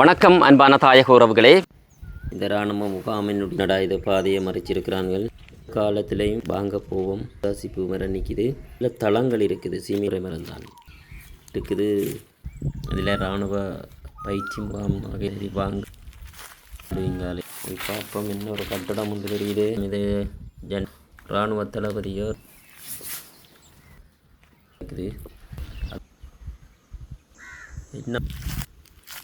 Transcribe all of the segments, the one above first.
வணக்கம் அன்பான தாயக உறவுகளே. இந்த இராணுவ முகாமினுடைய இது பாதையை மறைச்சிருக்கிறார்கள். காலத்திலையும் வாங்க போவோம். ராசிப்பூ மரம் நிற்கிது. இல்லை தளங்கள் இருக்குது. சீமிரை மரம் தான் இருக்குது. அதில் இராணுவ பயிற்சி முகாம் வகை வாங்க அப்படிங்காலே பார்ப்போம். இன்னொரு கட்டடம் ஒன்று தெரியுது. இது இராணுவ தளபதியோ இருக்குது.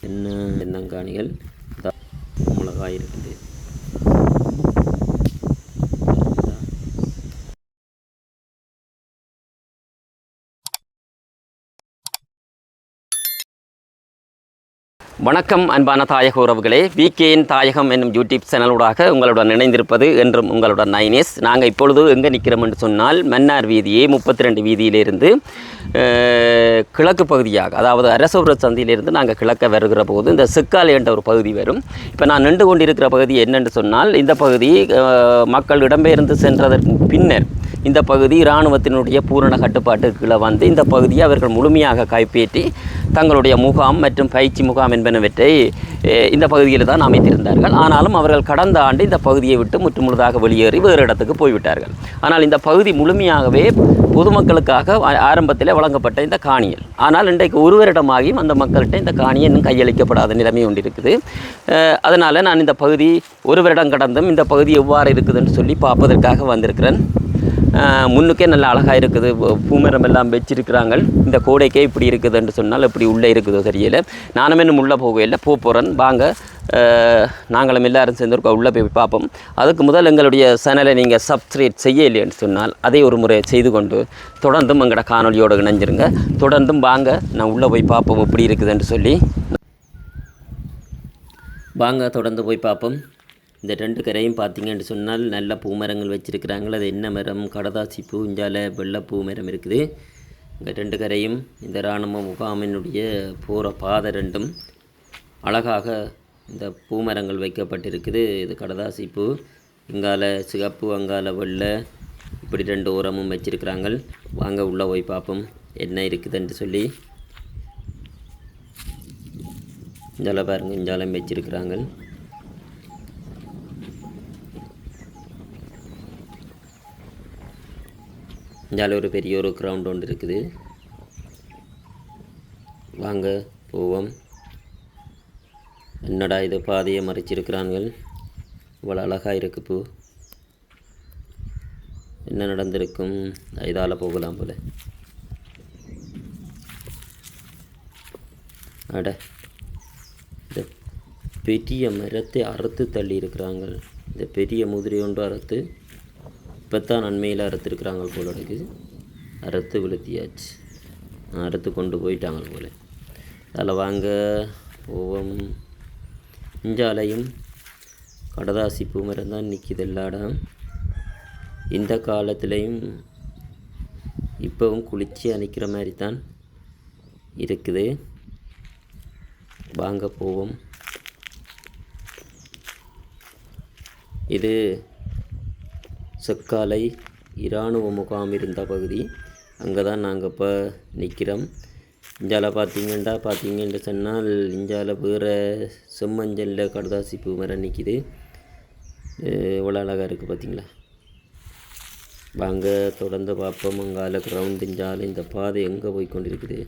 என்ன தென்னங்காணிகள் மிளகாய் இருக்குது. வணக்கம் அன்பான தாயக உறவுகளே. விகேயின் தாயகம் என்னும் யூடியூப் சேனலூடாக உங்களுடன் இணைந்திருப்பது என்றும் உங்களுடன் நைனேஸ். நாங்கள் இப்பொழுது எங்கே நிற்கிறோம் என்று சொன்னால் மன்னார் வீதியே 32 வீதியிலிருந்து கிழக்கு பகுதியாக, அதாவது அரசபுர சந்தியிலிருந்து நாங்கள் கிழக்க வருகிற போது இந்த சிக்காலை என்ற ஒரு பகுதி வரும். இப்போ நான் நின்று கொண்டிருக்கிற பகுதி என்னென்று சொன்னால், இந்த பகுதி மக்கள் இடம்பெயர்ந்து சென்றதற்கு பின்னர் இந்த பகுதி இராணுவத்தினுடைய பூரண கட்டுப்பாட்டுக்குள்ளே வந்து இந்த பகுதியை அவர்கள் முழுமையாக கைப்பற்றி தங்களுடைய முகாம் மற்றும் பயிற்சி முகாம் என்பனவற்றை இந்த பகுதியில் தான் அமைத்திருந்தார்கள். ஆனாலும் அவர்கள் கடந்த ஆண்டு இந்த பகுதியை விட்டு முற்றுமுழுதாக வெளியேறி வேறு இடத்துக்கு போய்விட்டார்கள். ஆனால் இந்த பகுதி முழுமையாகவே பொதுமக்களுக்காக ஆரம்பத்தில் வழங்கப்பட்ட இந்த காணிகள். ஆனால் இன்றைக்கு ஒரு வருடமாகியும் அந்த மக்கள்கிட்ட இந்த காணியை இன்னும் கையளிக்கப்படாத நிலைமை ஒன்று இருக்குது. அதனால் நான் இந்த பகுதி ஒரு வருடம் கடந்தும் இந்த பகுதி எவ்வாறு இருக்குதுன்னு சொல்லி பார்ப்பதற்காக வந்திருக்கிறேன். முன்னுக்கே நல்ல அழகாக இருக்குது. பூமரம் எல்லாம் வச்சிருக்கிறாங்க. இந்த கோடைக்கே இப்படி இருக்குதுன்னு சொன்னால் இப்படி உள்ளே இருக்குதோ தெரியல. நானும் இன்னும் உள்ளே போகல, போகிறேன். வாங்க நாங்களும் எல்லோரும் சேர்ந்து உள்ளே போய் பார்ப்போம். அதுக்கு முதல் எங்களுடைய சேனலை நீங்கள் சப்ஸ்கிரைப் செய்யலைன்னு சொன்னால் அதை ஒரு முறை செய்து கொண்டு தொடர்ந்தும் எங்களோட காணொலியோடு இணைஞ்சிருங்க. தொடர்ந்தும் வாங்க நான் உள்ளே போய் பார்ப்போம் எப்படி இருக்குதுன்னு சொல்லி. வாங்க தொடர்ந்து போய் பார்ப்போம். இந்த ரெண்டு கரையும் பார்த்திங்கன்னு சொன்னால் நல்ல பூமரங்கள் வச்சுருக்கிறாங்க. அது என்ன மரம்? கடதாசி பூ, இஞ்சால வெள்ளைப்பூ மரம் இருக்குது. இங்கே ரெண்டு கரையும் இந்த இராணுவ முகாமினுடைய போகிற பாதை ரெண்டும் அழகாக இந்த பூமரங்கள் வைக்கப்பட்டிருக்குது. இது கடதாசி பூ, இங்கால சிகப்பு, அங்கால வெள்ளை, இப்படி ரெண்டு ஓரமும் வச்சுருக்கிறாங்க. வாங்க உள்ளே போய் பார்ப்போம் என்ன இருக்குதுன்னு சொல்லி. இஞ்சால பாருங்கள், இஞ்சாலம் வச்சுருக்கிறாங்க. இந்தால ஒரு பெரிய ஒரு கிரவுண்ட் ஒன்று இருக்குது. வாங்க போவோம். என்னடா இது பாதையை மறைச்சிருக்கிறார்கள். இவ்வளோ அழகாக இருக்குது பூ. என்ன நடந்திருக்கும்? இதால் போகலாம் போல. அட, இந்த பெரிய மரத்தை அறுத்து தள்ளி இருக்கிறாங்க. இந்த பெரிய முதிரை ஒன்று அறுத்து இப்போ தான் நன்மையில் அறுத்துருக்குறாங்க போல இருக்குது. அறுத்து விழுத்தியாச்சு. அறுத்து கொண்டு போயிட்டாங்க போல. அதில் வாங்க போவோம். இஞ்சாலையும் கடதாசி பூமரம் தான் நிற்கிது எல்லா இடம். இந்த காலத்துலேயும் இப்போவும் குளிர்ச்சியாக நிற்கிற மாதிரி தான் இருக்குது. வாங்க போவோம். இது செக்காலை இராணுவ முகாம் இருந்த பகுதி. அங்கே தான் நாங்கள் இப்போ நிற்கிறோம். இஞ்சால பார்த்தீங்கன்னு சொன்னால் இஞ்சால வேறு செம்மஞ்சளில் கடதாசி பூ மரம் நிற்கிது. இவ்வளோ அழகாக இருக்குது பார்த்தீங்களா. வாங்க தொடர்ந்து பார்ப்போம். அங்கால கிரவுண்ட் இஞ்சால இந்த பாதை எங்கே போய் கொண்டிருக்குது.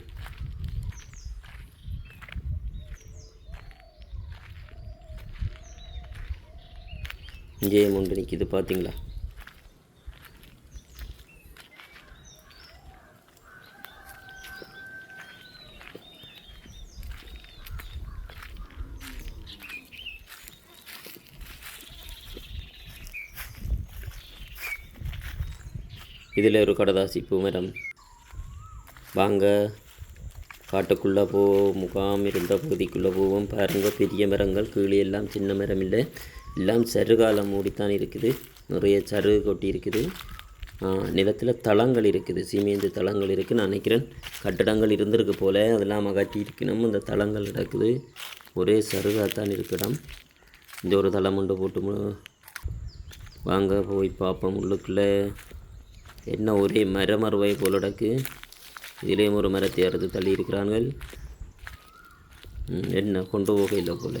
இங்கேயும் ஒன்று நிற்கிது பார்த்தீங்களா. இதில் ஒரு கடதாசி பூ மரம். வாங்க காட்டுக்குள்ளே முகாம் இருந்த பகுதிக்குள்ளே போவோம். பாருங்கள், பெரிய மரங்கள் கீழே எல்லாம் சின்ன மரம் இல்லை, எல்லாம் சருகாலம் மூடித்தான் இருக்குது. நிறைய சருகு கொட்டி இருக்குது. நிலத்தில் தளங்கள் இருக்குது, சீமேந்து தளங்கள் இருக்குது. நான் நினைக்கிறேன் கட்டடங்கள் இருந்திருக்கு போல், அதெல்லாம் அகற்றி இருக்கணும். இந்த தளங்கள் நடக்குது. ஒரே சருகாகத்தான் இருக்கிடம். இந்த ஒரு தளம் ஒன்று போட்டு வாங்க போய் பார்ப்போம். உள்ளுக்குள்ளே என்ன ஒரே மரமறுவை போல் நடக்கு. இதிலேயும் ஒரு மரத்தை அறுத்து தள்ளி இருக்கிறார்கள். என்ன கொண்டு போகையில் போல.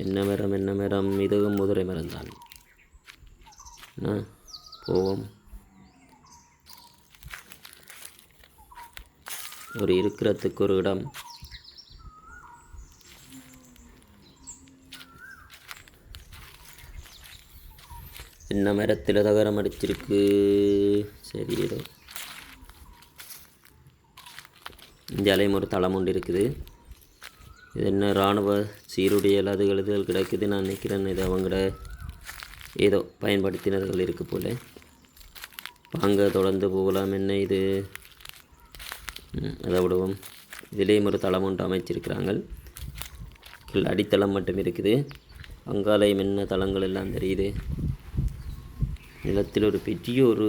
என்ன மரம் இதுவும் முதிரை மரம் தான். போவோம். ஒரு இருக்கிறதுக்கு ஒரு இடம். என்ன மரத்தில் தகரம் அடிச்சிருக்கு. சரி, ஏதோ இந்தியாலையும் ஒரு தளம் ஒன்று இருக்குது. இது என்ன இராணுவ சீருடையல் அது எழுதுகள் கிடைக்குது. நான் நினைக்கிறேன் இது அவங்கள ஏதோ பயன்படுத்தினதுகள் இருக்குது போல். வாங்க தொடர்ந்து போகலாம். என்ன இது? அதை விடுவோம். இதிலேயும் ஒரு தளம் ஒன்று அமைச்சிருக்கிறாங்க. அடித்தளம் மட்டும் இருக்குது. அங்காலையும் என்ன தளங்கள் எல்லாம் தெரியுது. நிலத்தில் ஒரு பெரிய ஒரு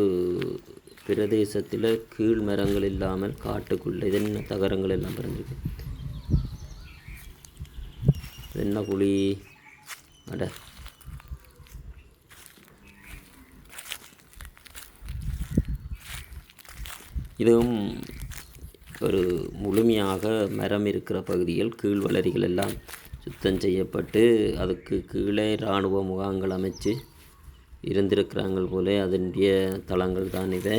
பிரதேசத்தில் கீழ் மரங்கள் இல்லாமல் காட்டுக்குள்ளே இது என்ன தகரங்கள் எல்லாம் பிறந்திருக்கு. என்ன புலி அட. இதுவும் ஒரு முழுமையாக மரம் இருக்கிற பகுதிகள் கீழ் வளரிகள் எல்லாம் சுத்தம் செய்யப்பட்டு அதுக்கு கீழே இராணுவ முகாம்கள் அமைச்சு இருந்திருக்கிறாங்க போல. அதனுடைய தளங்கள் தான் இதை.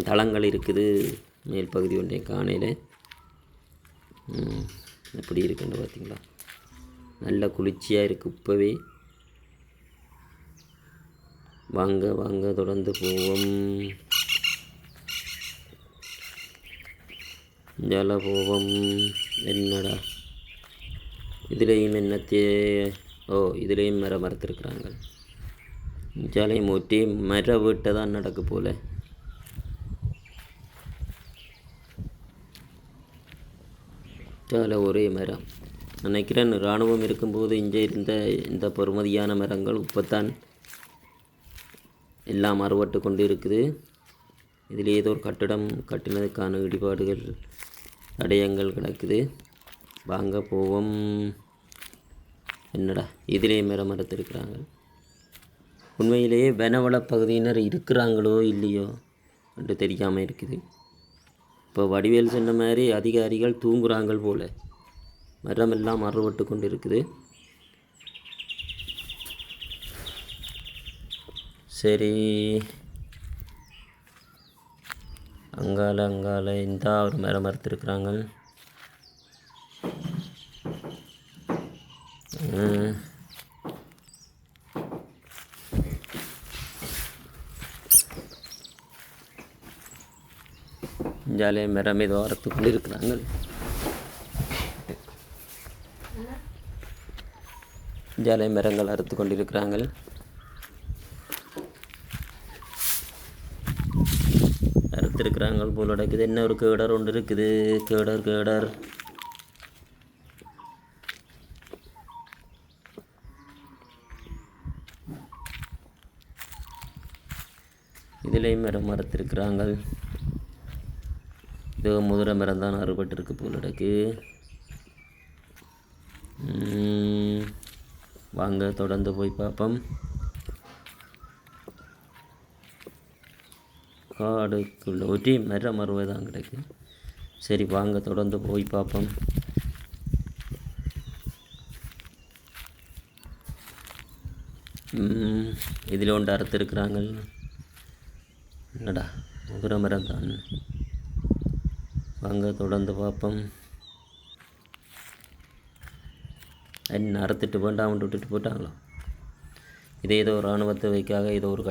தளங்கள் இருக்குது. மேல் பகுதி ஒன்றைய காணையில் எப்படி இருக்குன்னு பார்த்தீங்களா? நல்ல குளிர்ச்சியாக இருக்குது இப்போவே. வாங்க தொடர்ந்து போவோம். ஜால போவோம். என்னடா இதுலேயும் என்னத்தே? இதுலேயும் மரத்திருக்கிறாங்க. ஜாலையும் ஒட்டி மர வீட்டை தான் நடக்கு போல. ஜால ஒரே மரம். நினைக்கிறேன் இராணுவம் இருக்கும்போது இங்கே இருந்த இந்த பொறுமதியான மரங்கள் இப்போத்தான் எல்லாம் அறுவட்டு கொண்டு இருக்குது. இதில் ஏதோ ஒரு கட்டிடம் கட்டினதுக்கான இடிபாடுகள் தடயங்கள் கிடக்குது. வாங்க போவோம். என்னடா இதிலே மரத்திருக்கிறாங்க. உண்மையிலேயே வனவள பகுதியினர் இருக்கிறாங்களோ இல்லையோ என்று தெரியாமல் இருக்குது. இப்போ வடிவேல் சொன்ன மாதிரி அதிகாரிகள் தூங்குறாங்க போல். மரம் எல்லாம் அறுவட்டு கொண்டு இருக்குது. சரி, அங்கால இந்த ஒரு மரத்திருக்கிறாங்க. ஜாலே மரம் ஏதோ அறுத்து கொண்டு இருக்கிறாங்க. ஜாலே மரங்கள் அறுத்து கொண்டிருக்கிறாங்க. அறுத்திருக்கிறாங்க போல் நடக்குது. என்ன ஒரு கேடர் ஒன்று இருக்குது. கேடர் இதிலையும் மரத்திருக்கிறாங்க. இது முதிரை மரம் தான் அறுபட்டிருக்கு போல் நடக்கு. வாங்க தொடர்ந்து போய் பார்ப்போம். காடுக்குள்ள ஒட்டி மரம் தான் கிடக்கு. சரி, வாங்க தொடர்ந்து போய் பார்ப்போம். இதில் ஒன்று அறுத்திருக்கிறாங்க. என்னடா முதிரை மரம் தான். வாங்க தொடர்ந்து பார்ப்போம். என்ன அறுத்துட்டு வேண்டாம் விட்டுட்டு போட்டாங்களோ. இதே ஏதோ இராணுவத்துவைக்காக ஏதோ ஒரு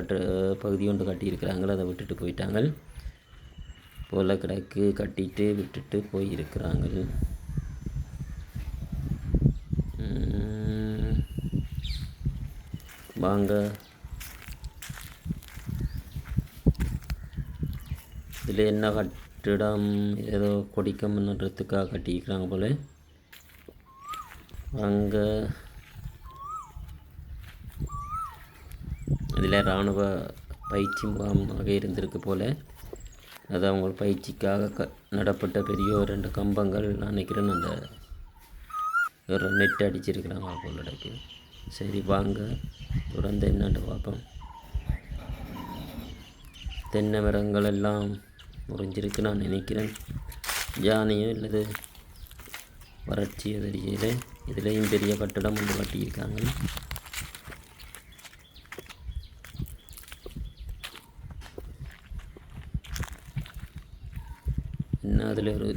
பகுதி ஒன்று கட்டியிருக்கிறாங்களோ, அதை விட்டுட்டு போயிட்டாங்க போல கிடக்கு. கட்டிட்டு விட்டுட்டு போயிருக்கிறாங்க. வாங்க. இதில் என்ன கட்டிடம் ஏதோ கொடிக்கம்ன்றதுக்காக கட்டியிருக்கிறாங்க போல. அங்கே இதில் இராணுவ பயிற்சி முகாமாக இருந்திருக்கு போல். அது அவங்க பயிற்சிக்காக நடப்பட்ட பெரிய 2 கம்பங்கள் நான் நினைக்கிறேன் அந்த ஒரு நெட் அடிச்சிருக்கிறாங்க போல் நடக்கு. சரி, வாங்க தொடர்ந்து என்னென்று பார்ப்போம். தென்னை மரங்கள் எல்லாம் முறிஞ்சிருக்கு நான் நினைக்கிறேன். யானையோ இல்லது வறட்சியோ தெரியல. இதுலேயும் பெரிய கட்டடம் ஒன்று கட்டியிருக்காங்க. என்ன அதில் ஒரு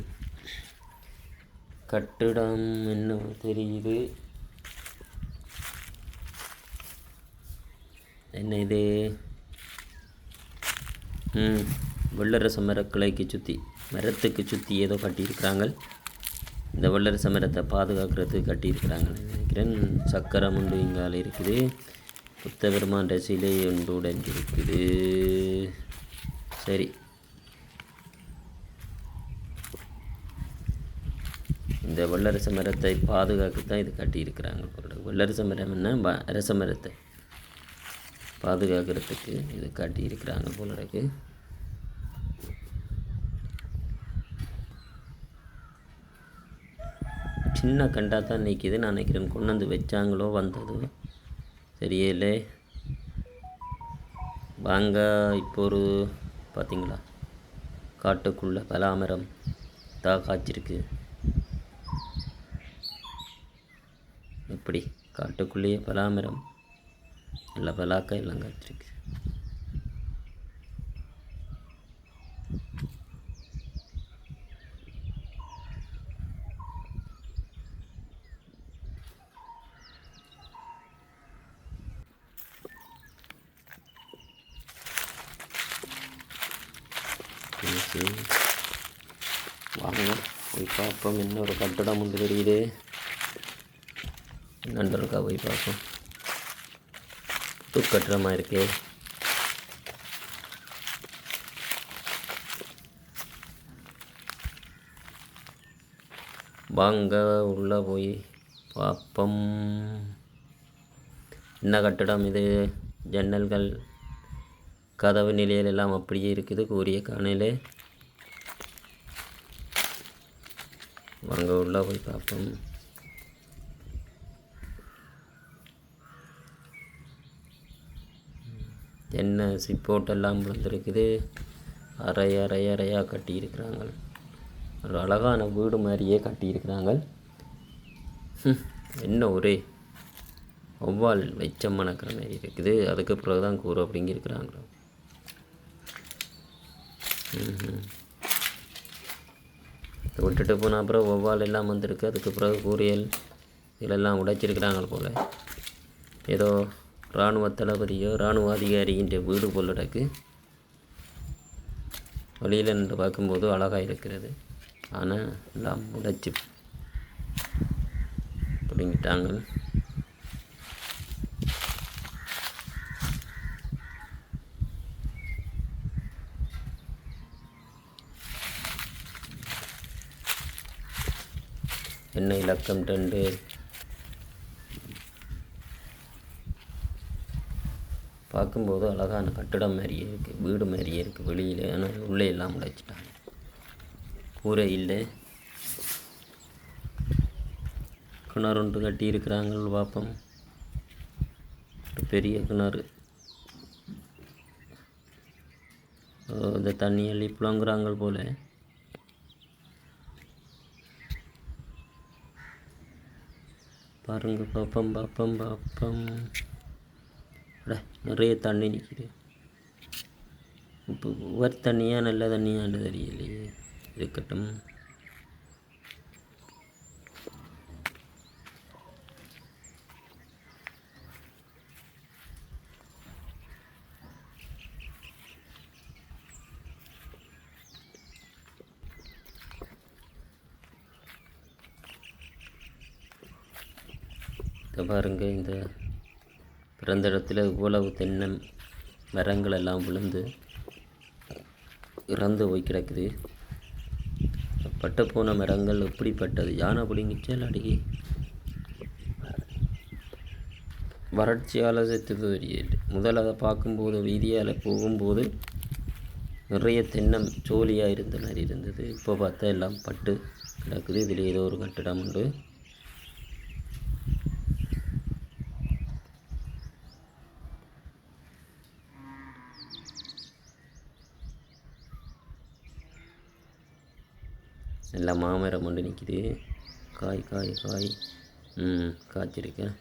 கட்டிடம் என்ன தெரியுது. என்ன இது? வெள்ளரச மரக்கிளைக்கு சுற்றி மரத்துக்கு சுற்றி ஏதோ கட்டியிருக்கிறாங்க. இந்த வெள்ளரச மரத்தை பாதுகாக்கிறதுக்கு கட்டியிருக்கிறாங்கன்னு நினைக்கிறேன். சக்கரம் உண்டு இங்கால இருக்குது. புத்த பெருமான் சிலை ஒன்று உடைஞ்சிருக்குது. சரி, இந்த வெள்ளரச மரத்தை பாதுகாக்கத்தான் இது கட்டியிருக்கிறாங்க. வெள்ளரச மரம் என்ன, அரச மரத்தை பாதுகாக்கிறதுக்கு இது காட்டியிருக்கிறாங்க போல இருக்கு. சின்ன கண்டா தான் நிற்கிது. நான் நினைக்கிறேன் கொண்டு வந்து வச்சாங்களோ வந்ததோ சரியில்லை. வாங்க, இப்போ ஒரு பார்த்திங்களா காட்டுக்குள்ளே பலாமரம் காய்ச்சிருக்கு. இப்படி காட்டுக்குள்ளேயே பலாமரம் நல்ல பலாக்காய் எல்லாம் காய்ச்சிருக்கு. வாங்க போய் பார்ப்போம். இன்னொரு கட்டடம் ஒன்று தெரியுது. நண்பருக்கா போய் பார்ப்போம். கட்டடமாக இருக்கே. வாங்க உள்ளே போய் பார்ப்போம். என்ன கட்டடம் இது? ஜன்னல்கள் கதவு நிலையில் எல்லாம் அப்படியே இருக்குது. கூரிய காணையில் வாங்க உள்ளே போய் பார்ப்போம். என்ன சிப்போட்டெல்லாம் விழுந்துருக்குது. அறையாக கட்டியிருக்கிறாங்க. ஒரு அழகான வீடு மாதிரியே கட்டியிருக்கிறாங்க. என்ன ஒரே ஒவ்வால் வெச்சம் மணக்கிற மாதிரி இருக்குது. அதுக்கு பிறகு தான் கூறு அப்படிங்கிருக்கிறாங்க. விட்டுட்டு போனால் அப்புறம் ஒவ்வால் எல்லாம் வந்திருக்கு. அதுக்கு பிறகு கூறியல் இதெல்லாம் உடைச்சிருக்கிறாங்க போல். ஏதோ இராணுவ தளபதியோ இராணுவ அதிகாரிகின்ற வீடு போல் கிடக்கு. வழியில் நின்று பார்க்கும்போது அழகாக இருக்கிறது. ஆனால் எல்லாம் உடைச்சி பிடிங்கிட்டாங்க. என்ன இலக்கம் 2 பார்க்கும்போது அழகான கட்டிடம் மாதிரியே இருக்குது. வீடு மாதிரியே இருக்குது வெளியில். ஆனால் உள்ளே எல்லாம் உடைச்சிட்டாங்க. கூரை இல்லை. கிணறு ஒன்று கட்டி இருக்கிறாங்க. பார்ப்போம். பெரிய கிணறு. இந்த தண்ணி அள்ளி புழங்குறாங்க போல். பாருங்க, பார்ப்போம். நிறைய தண்ணி நிற்கிது. இப்போ ஒவ்வொரு தண்ணியாக நல்ல தண்ணியான்னு தெரியலையே. இருக்கட்டும். இதை பாருங்க, இந்த பிறந்த இடத்துல இவ்வளவு தென்னை மரங்கள் எல்லாம் விழுந்து இறந்து போய் கிடக்குது. பட்டு போன மரங்கள் எப்படிப்பட்டது? யானை பிடிங்கிச்சால் அடிக்கி வறட்சியால் செத்துது தெரியல. முதல் அதை பார்க்கும்போது வீதியால் போகும்போது நிறைய தென்னை சோழியாக இருந்த மாதிரி இருந்தது. இப்போ பார்த்தா எல்லாம் பட்டு கிடக்குது. இதில் ஏதோ ஒரு கட்டிடம் உண்டு. நல்லா மாமரம் ஒன்று நிற்கிது. காய் காய் காய் காய்ச்சிருக்கேன்.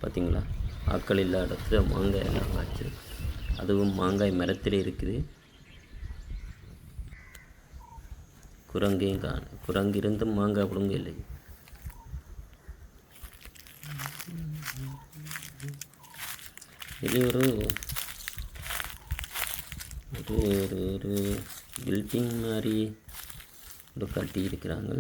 பார்த்தீங்களா, ஆக்கள் இல்லாத இடத்துல மாங்காய் எல்லாம் காய்ச்சிருக்கு. அதுவும் மாங்காய் மரத்தில் இருக்குது. குரங்கையும் குரங்கு இருந்தும் மாங்காய் பிடுங்க இல்லை. இது ஒரு பில்டிங் மாதிரி ஒரு கட்டி இருக்கிறாங்க.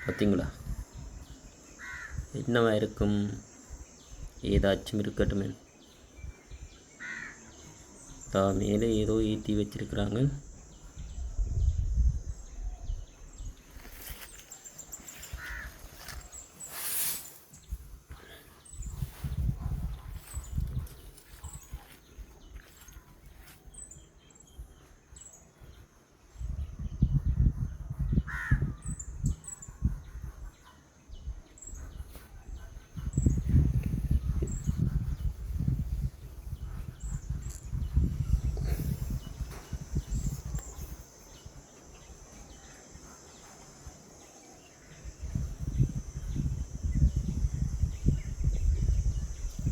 பார்த்தீங்களா, என்னவா இருக்கும்? ஏதாச்சும் இருக்கட்டுமே. மேலே ஏதோ ஏற்றி வச்சிருக்கிறாங்க.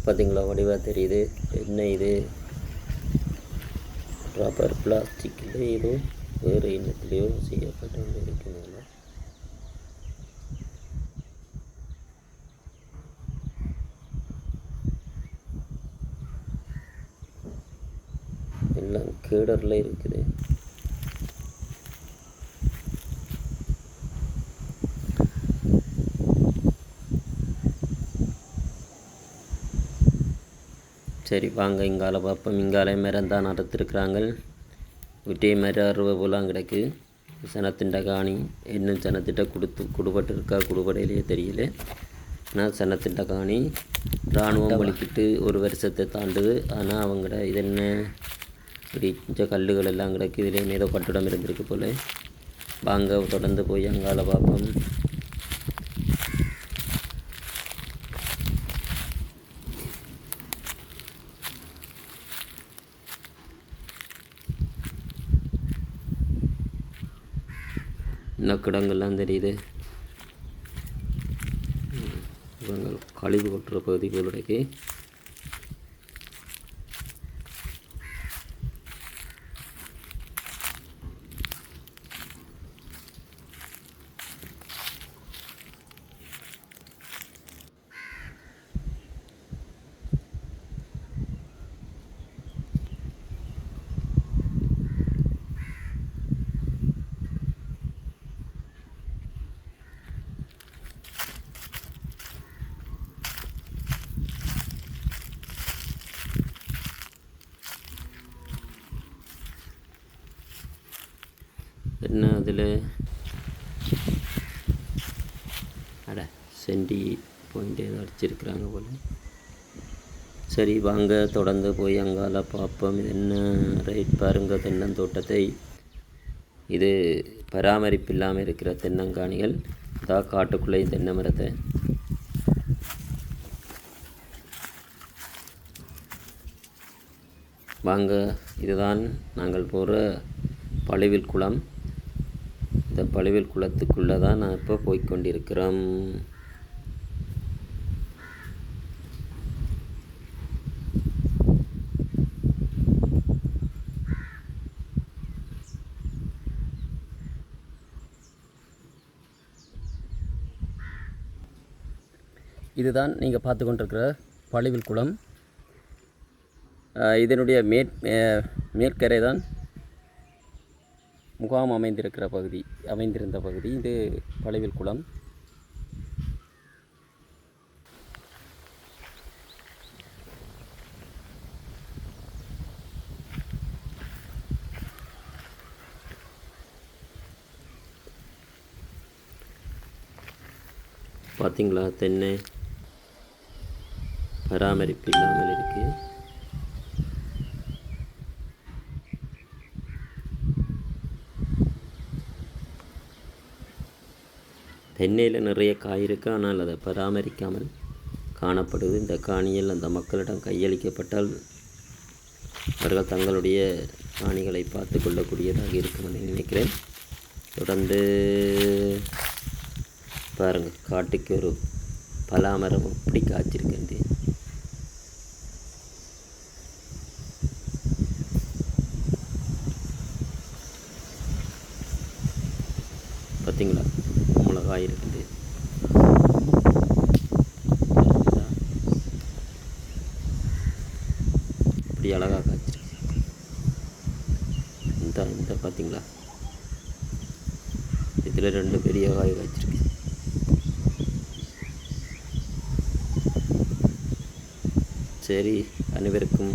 பார்த்தீங்களா, வடிவாக தெரியுது. என்ன இது? ரப்பர் பிளாஸ்டிக்கில் ஏதோ வேறு இனத்திலேயோ செய்யப்பட்டு இருக்குங்களா? எல்லாம் கேடரில் இருக்குது. சரி வாங்க, இங்கால பார்ப்போம். இங்கால மரம் தான் நடத்திருக்கிறாங்க. விட்டே மரம் 60 போலாம் கிடக்கு. சனத்தின் காணி இன்னும் சனத்திட்ட குடுபட்டு இருக்கா, குடுபடையிலேயே தெரியல. ஆனால் சனத்தின் காணி இராணுவம் வலிக்கிட்டு ஒரு வருஷத்தை தாண்டுது. ஆனால் அவங்கள இது என்ன இப்படி கொஞ்சம் கல்லுகள் எல்லாம் கிடக்கு. இதுலேயும் ஏதோ கட்டிடம் இருந்திருக்கு போல். வாங்க தொடர்ந்து போய் அங்கால பார்ப்போம். கிடங்கெல்லாம் தெரியுது. இவங்க கழிவு கொட்டுற பகுதி போலுடைக்கு. என்ன அதில் சென்டி பாயிண்ட் ஏதோ அடிச்சிருக்கிறாங்க போல். சரி வாங்க தொடர்ந்து போய் அங்கால பார்ப்போம். இது என்ன ரைட் பாருங்க, தென்னந்தோட்டத்தை. இது பராமரிப்பு இல்லாமல் இருக்கிற தென்னங்காணிகள். இதான் காட்டுக்குள்ளே தென்னை மரத்தை. வாங்க, இதுதான் நாங்கள் போகிற பழுவில் குளம். இந்த பழுவில் குளத்துக்குள்ளே தான் நான் இப்போ போய்கொண்டிருக்கிறோம். இதுதான் நீங்கள் பார்த்து கொண்டிருக்கிற பழுவில் குளம். இதனுடைய மேற்கரை தான் முகாம் அமைந்திருந்த பகுதி இது பழுவில் குளம். பார்த்தீங்களா, தென்னை பராமரிப்பு இல்லாமல் இருக்குது. தென்னையில் நிறைய காய் இருக்குது, ஆனால் அதை பராமரிக்காமல் காணப்படுது. இந்த காணியில் அந்த மக்களிடம் கையளிக்கப்பட்டால் அவர்கள் தங்களுடைய காணிகளை பார்த்து கொள்ளக்கூடியதாக இருக்கும் என்று நினைக்கிறேன். தொடர்ந்து பாருங்கள், காட்டுக்கு ஒரு பலாமரம் இப்படி காய்ச்சிருக்கின்றது. பார்த்தீங்களா, மிளகாய் இருக்குது. இப்படி அழகாக காய்ச்சிருக்கு. இந்த பார்த்தீங்களா, இதில் 2 பெரிய காய் காய்ச்சிருக்கு. சரி, அனைவருக்கும்